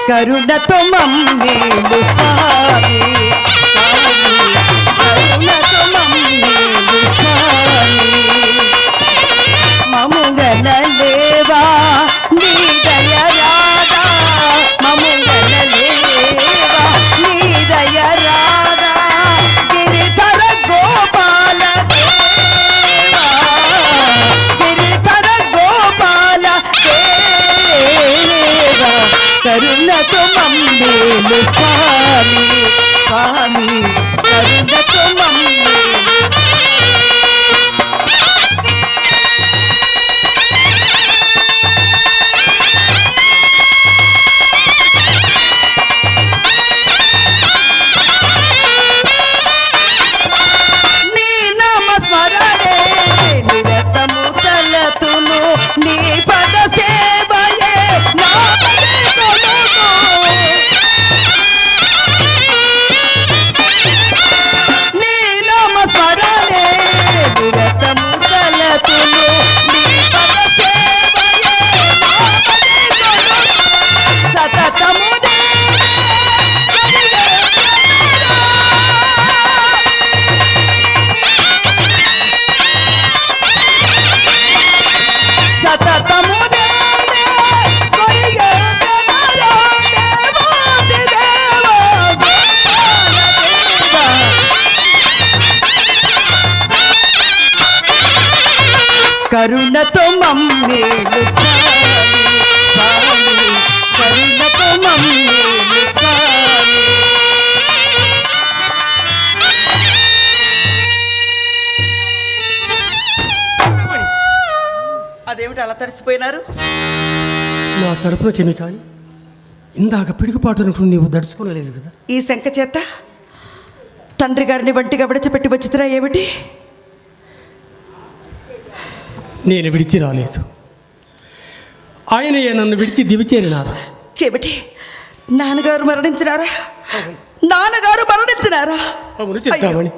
కరుణతో మమ్మేలు స్వామి, కరుణతో మమ్మేలు స్వామి. మముగనలేవా నీ దయ రాదా, మముగనలేవా నీ దయ రాదా. గిరిధర గోపాల దేవా, గిరిధర గోపాల దేవా, కరుణతో మమ్మేలు స్వామి, స్వామి కరుణతో మమ్మేలు. నీ నామ స్మరణే నిరతము తలతును, నీ పద సేవయే నా పదే కొలును. నీ నామ స్మరణే నిరతము తలతును, నీ పద సేవయే నా పదే కొలును. సతతము సతతము దేవే స్వర్గోత్తమరో దేవాది దేవా గోపాల దేవా. కరుణతో మమ్మేలు స్వామి, స్వామి కరుణతో మమ్మేలు స్వామి. అదేమిటి అలా తడిసిపోయినారు? నా తరపునకేమి కానీ ఇందాక పిడుగుపాటునకు నీవు దడుచుకోలేదు కదా. ఈ శంఖ చేత తండ్రి గారిని వంటిగా విడిచిపెట్టి వచ్చిరా ఏమిటి? నేను విడిచి రాలేదు, ఆయనయే నన్ను విడిచి దివిచేరినారు. ఏమిటి నాన్నగారు మరణించినారా? నాన్నగారు మరణించినారా? అవును చెప్తామని.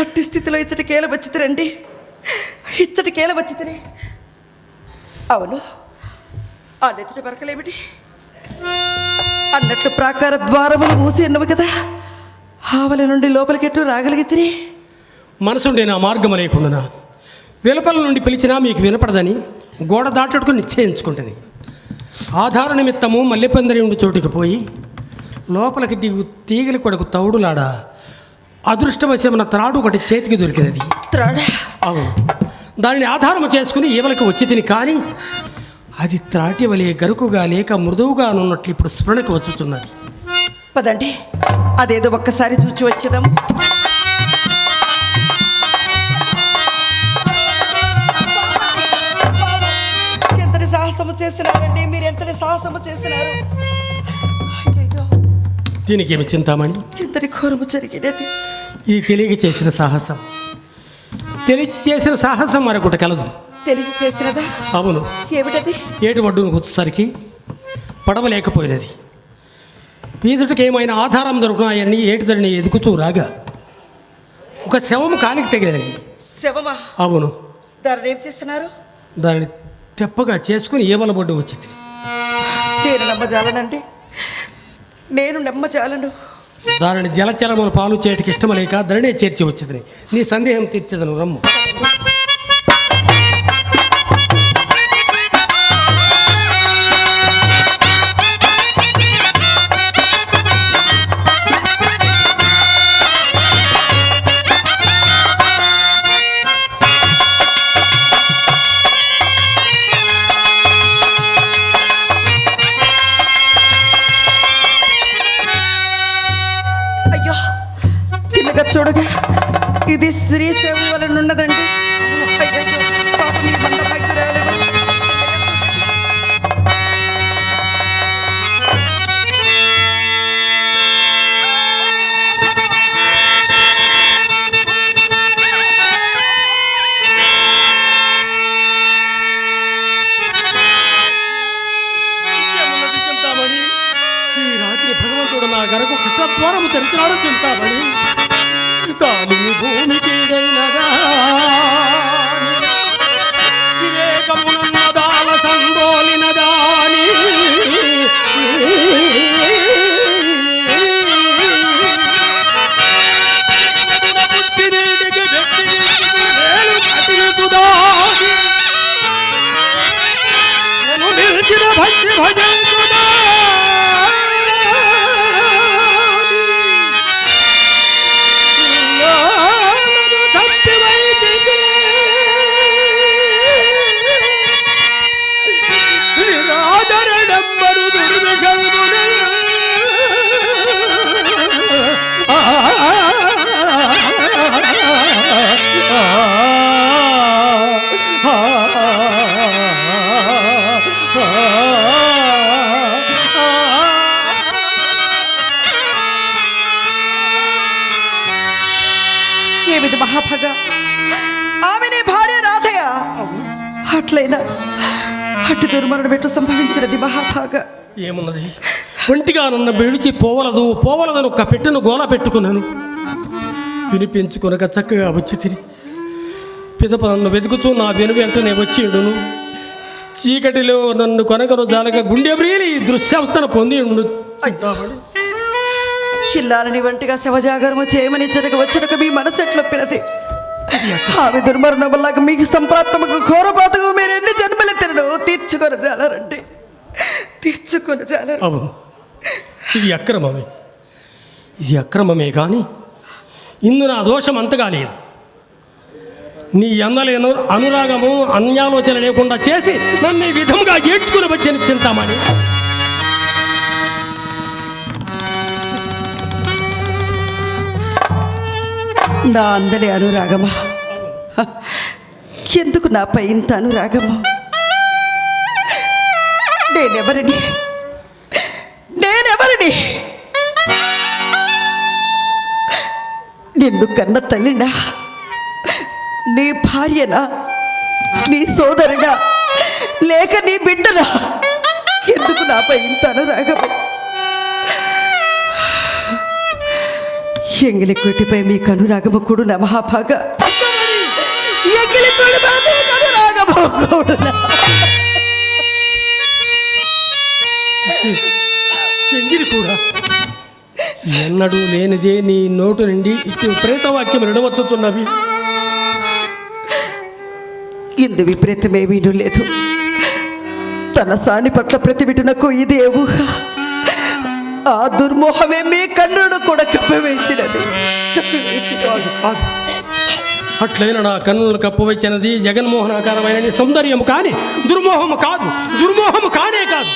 అట్టి స్థితిలో ఇచ్చటి కేల వచ్చితిరండి, ఇచ్చటి కేల వచ్చితిరే. అవును, ఆ నెత్తిన పరకలేమిటి అన్నట్లు ప్రాకార ద్వారములు మూసి ఉన్నవి కదా, ఆవల నుండి లోపలికెట్టు రాగలిగితే మనసుండే నా మార్గం లేకుండా వెలుపల నుండి పిలిచినా మీకు వినపడదని గోడ దాటుకు నిశ్చయించుకుంటుంది. ఆధార నిమిత్తము మల్లెపందరి ఉండి చోటుకు పోయి లోపలికి దిగు తీగలి కొడుకు తౌడులాడా అదృష్టవశమైన త్రాడు ఒకటి చేతికి దొరికినది. త్రాడా? అవును, దానిని ఆధారము చేసుకుని ఈవలకు వచ్చి తిని, కానీ అది త్రాటి వలె గరుకుగా లేక మృదువుగా ఉన్నట్లు ఇప్పుడు స్ఫురణకు వచ్చుతున్నది. పదండి, అదేదో ఒక్కసారి చూచి వచ్చేదాం. ఎంతటి సాహసము చేసినారండి మీరు, ఎంతటి సాహసము చేసినారు. అయ్యయ్యో, దీనికేమి చింతామణి? ఎంతటి ఘోరము జరిగినది. ఇది తెలియక చేసిన సాహసం, తెలిసి చేసిన సాహసం మరొకటి కలదు. తెలిసి చేసినదా? అవును. ఏమిటది? ఏటు ఒడ్డును వచ్చేసరికి పడవ లేకపోయినది. వీధుడికి ఏమైనా ఆధారం దొరుకుతున్నాయని ఏటిదడిని ఎదుకుతూ రాగా ఒక శవము కాలికి తగిలినది. శవమా? అవును. దాన్ని ఏం చేస్తున్నారు? దానిని తెప్పగా చేసుకుని ఏమల బొడ్డు వచ్చింది. నేను నమ్మజాలనండి, నేను నమ్మజాలను. దానిని జలచలములు పాలు చేయటికి ఇష్టమలేక ధరణే చేర్చి వచ్చింది. నీ సందేహం తీర్చదను, రమ్ము. అయ్యో, తిన్నగా చూడగా ఇది స్త్రీ సేవ వలన ఉన్నదండి. అయ్యయ్యో, పాపం ఈ బండ భాగ్యురాలు. ఈ రాత్రి భగవంతుడు నా గరకు కృష్ణద్వారము తెరిచినాడు చింతామణి. తాలిని భూమికి వివేకమునన్నదాల సంబోలిన దాని భక్తిన భక్తి భజంతునా ఏమిటి మహాభగ, ఆమె నీ భార్య రాధయ్య? అట్లయినా అట్టి దుర్మరణ పెట్టు సంభవించినది మహాభాగ. ఏమున్నది, ఒంటిగా నన్ను విడిచి పోవలదని ఒక్క పెట్టెను గోల పెట్టుకున్నాను. వినిపించుకొనక చక్కగా వచ్చి తిరిగి పిదప నన్ను వెతుకుతూ నా వెంటనే వచ్చిండును. చీకటిలో నన్ను కొనగను జాలక గుండె బ్రీలి ఈ దృశ్యావస్థను పొంది ఉండు. ఇల్లాలని వంటిగా శవజాగరము చేయమని జరగ వచ్చుటకు మీ మనసు ఎట్లొప్పినది? ఆమె దుర్మరణం వల్ల మీకు సంప్రాప్తముకు ఘోరపాతకు మీరు ఎన్ని జన్మలు తినడు తీర్చుకొని జాలరండి, తీర్చుకొని జాలరు. అవును, ఇది అక్రమమే కానీ ఇందు నా దోషం అంతగా లేదు. నీ ఎన్నలేను అనురాగము అన్యాలోచన లేకుండా చేసి నన్ను ఈ విధంగా ఏడ్చుకుని వచ్చి చింతామని. నా అందరి అనురాగమా, ఎందుకు నాపై ఇంత అనురాగము? నేనెవరిని? నిన్ను కన్న తల్లినా, నీ భార్యనా, నీ సోదరుడా, లేక నీ బిడ్డనా? ఎందుకు నాపై ఇంత అనురాగము? ఎంగిలి కోటిపై మీకు అనురాగము కూడున మహాభాగ, ఎంగిలి కోటిపై మీకు అనురాగము కూడున. ఎంగిలి కూడా ఎన్నడూ లేనిదే నీ నోటు నుండి ఇటు ప్రేతవాక్యం విడవచ్చుతున్నవి. ఇందు విపరీతమేమీ లేదు. తన సాని పట్ల ప్రతివిటునకు ఇదే ఊహ. ఆ దుర్మోహమే మీ కన్నుడు కూడా కప్పవేసినది. కాదు, అట్లయినా నా కన్నులను కప్పవచ్చినది జగన్మోహనాకారమైన నీ సౌందర్యము కానీ దుర్మోహము కానే కాదు.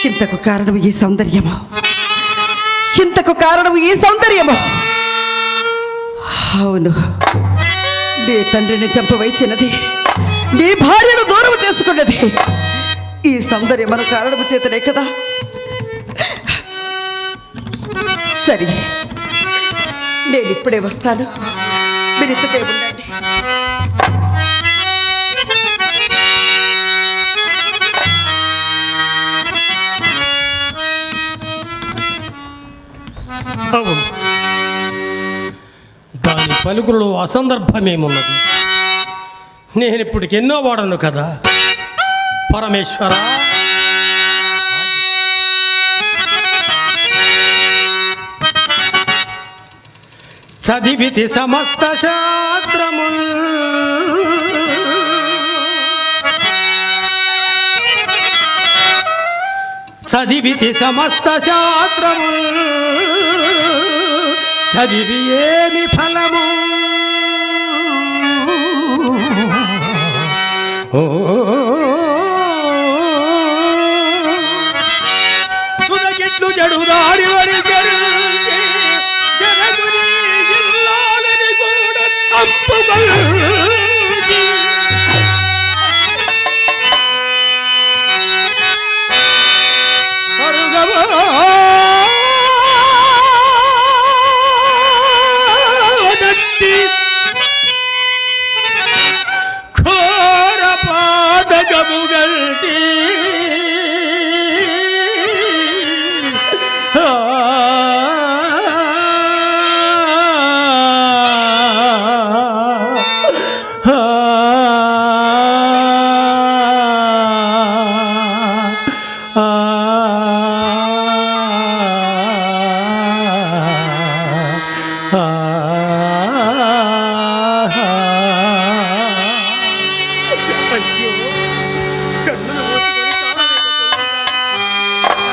ఇంతకు కారణం ఈ సౌందర్యము, అవును, నీ తండ్రిని చంపవచ్చినది, నీ భార్యను దూరం చేసుకున్నది ఈ సౌందర్యమను కారణము చేతనే కదా. సరే, నేను ఇప్పుడే వస్తాను, మీరు ఇచ్చటే ఉండండి. అవును, దాని పలుకులలో అసందర్భమేమున్నది? నేను ఇప్పటికి ఎన్నో వాడను కదా పరమేశ్వర. చదివితి సమస్త శాస్త్రముల్ చదివి ఏమి ఫలము? తుదగిట్లు జడుదారి వరి జరుచి జరగుని జిల్లాలని కూడా చంపుగొల్చి స్వర్గమా ఘోర పాదగముగల్టి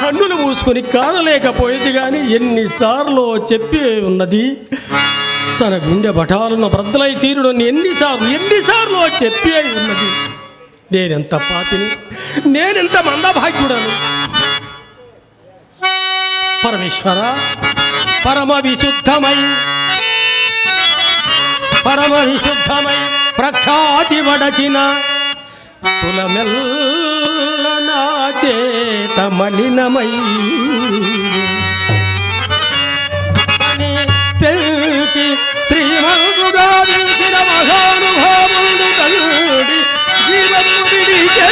కన్నులు మూసుకొని కానలేకపోయేది కానీ ఎన్నిసార్లు చెప్పి ఉన్నది. తన గుండె బఠాలను బ్రద్దలై తీరుడు ఎన్నిసార్లు చెప్పి అయి ఉన్నది. నేనెంత పాపిని, నేనెంత మందభాగ్యుడను. పరమేశ్వర, పరమ విశుద్ధమై ప్రఖ్యాతి వడచిన కులమెల్ల నా చేత మలినమై పెంచి శ్రీమంతుగా పిలిచిన మహానుభావుడు కలుడి జీవము విడిచే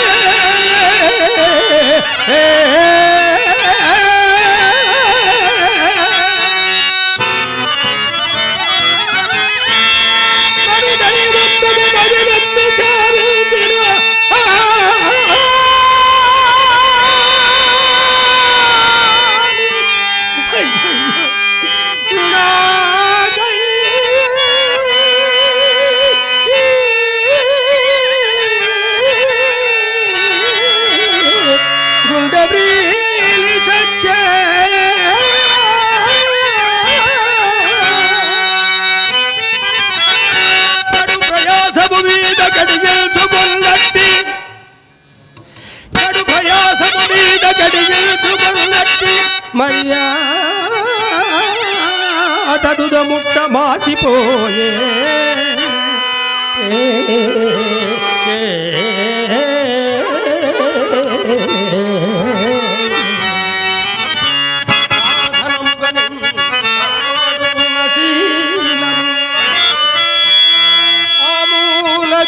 మర్యాదదుద ముట్ట మాసిపోయే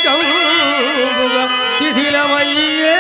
ఆమూలకంబుగా శిథిలమయ్యే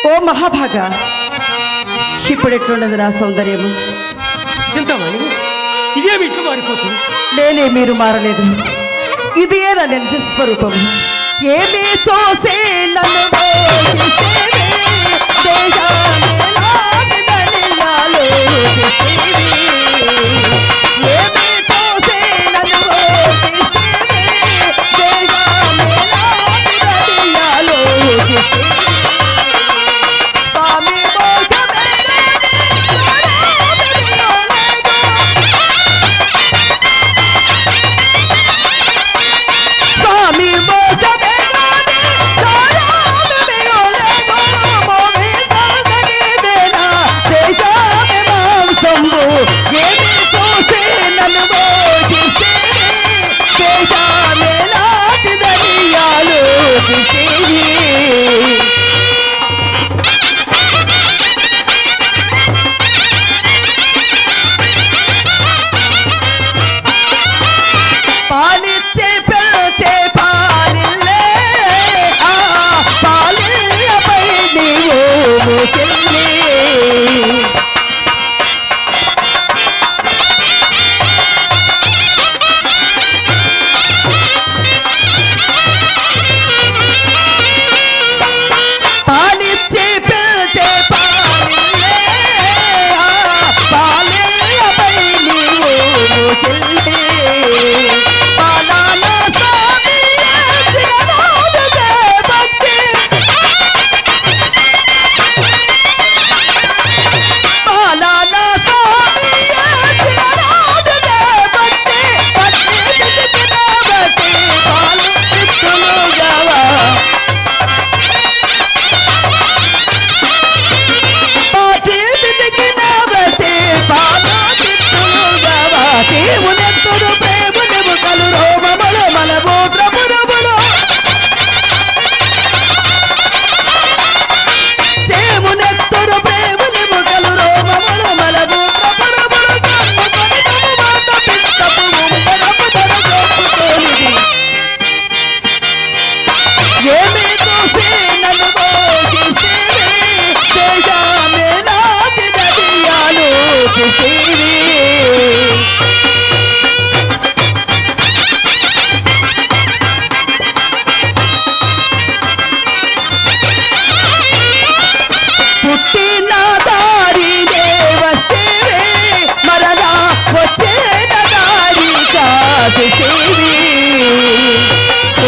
ఓ మహాభాగా, ఇప్పుడు ఎట్లున్నది నా సౌందర్యము? చింతమణి, ఇదేమి ఇట్లు మారిపోతుంది? నేనే మీరు మారలేదు, ఇదే నా నిజ స్వరూపము. ఏమి చూసే నన్ను మోహిస్తేవి, దేశాన్ని నాటిదని ఆలోచిస్తేవి. ఏమి చూసే నన్ను మోహిస్తేవి, దేశాన్ని నాటిదని ఆలోచిస్తేవి. స్వామి మోసమే గాని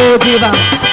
జీవ